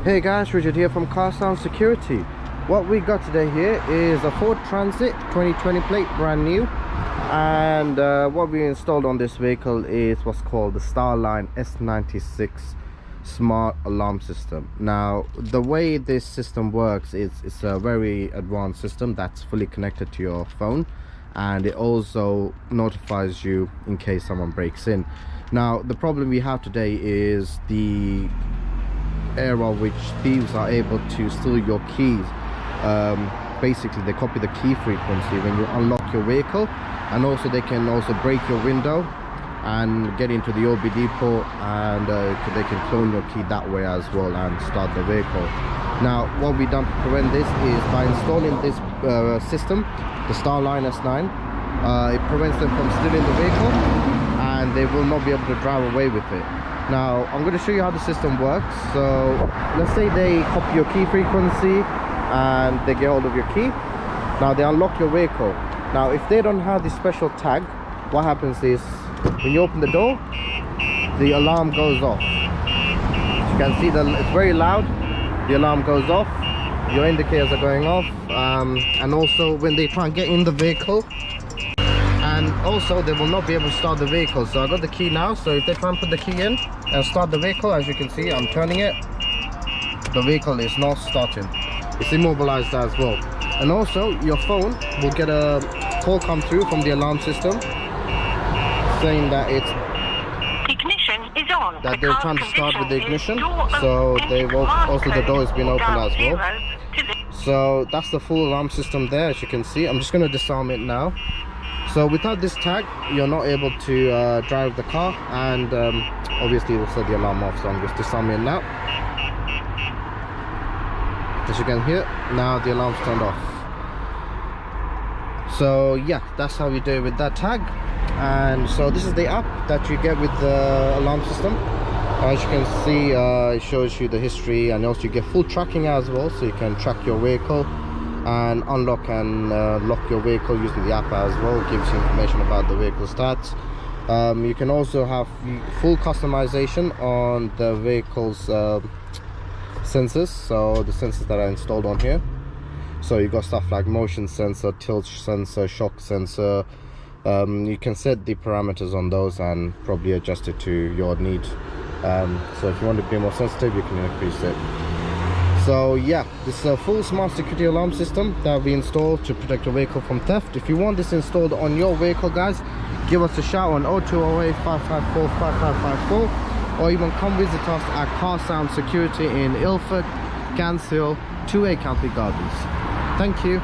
Hey guys, Richard here from Car Sound Security. What we got today here is a Ford Transit 2020 plate, brand new, and what we installed on this vehicle is what's called the StarLine S9 smart alarm system. Now the way this system works is it's a very advanced system that's fully connected to your phone, and it also notifies you in case someone breaks in. Now the problem we have today is the era which thieves are able to steal your keys. Basically they copy the key frequency when you unlock your vehicle, and also they can also break your window and get into the OBD port, and they can clone your key that way as well and start the vehicle. Now what we done to prevent this is by installing this system, the StarLine S9. It prevents them from stealing the vehicle, and they will not be able to drive away with it. Now I'm going to show you how the system works. So let's say they copy your key frequency and they get hold of your key. Now they unlock your vehicle. Now if they don't have this special tag, what happens is when you open the door, the alarm goes off. As you can see, it's very loud. The alarm goes off, your indicators are going off, and also when they try and get in the vehicle, and also they will not be able to start the vehicle. So I got the key now, so if they try and put the key in and start the vehicle, as you can see I'm turning it, the vehicle is not starting, it's immobilized as well. And also your phone will get a call come through from the alarm system saying that ignition is on, that they're trying to start with the ignition, so they will also, the door has been opened as well. So that's the full alarm system there, as you can see. I'm just going to disarm it now. So without this tag, you're not able to drive the car, and obviously it will set the alarm off. So I'm just disarming it now. As you can hear, now the alarm's turned off. So yeah, that's how we do it with that tag. And so this is the app that you get with the alarm system. As you can see, it shows you the history, and also you get full tracking as well, so you can track your vehicle and unlock and lock your vehicle using the app as well. It gives you information about the vehicle stats. You can also have full customization on the vehicle's sensors, so the sensors that are installed on here. So you got stuff like motion sensor, tilt sensor, shock sensor. You can set the parameters on those and probably adjust it to your need. So if you want to be more sensitive, you can increase it. So yeah, this is a full smart security alarm system that we installed to protect your vehicle from theft. If you want this installed on your vehicle, guys, give us a shout on 0208 554 5554, or even come visit us at Car Sound Security in Ilford, Gans Hill, 2A County Gardens. Thank you.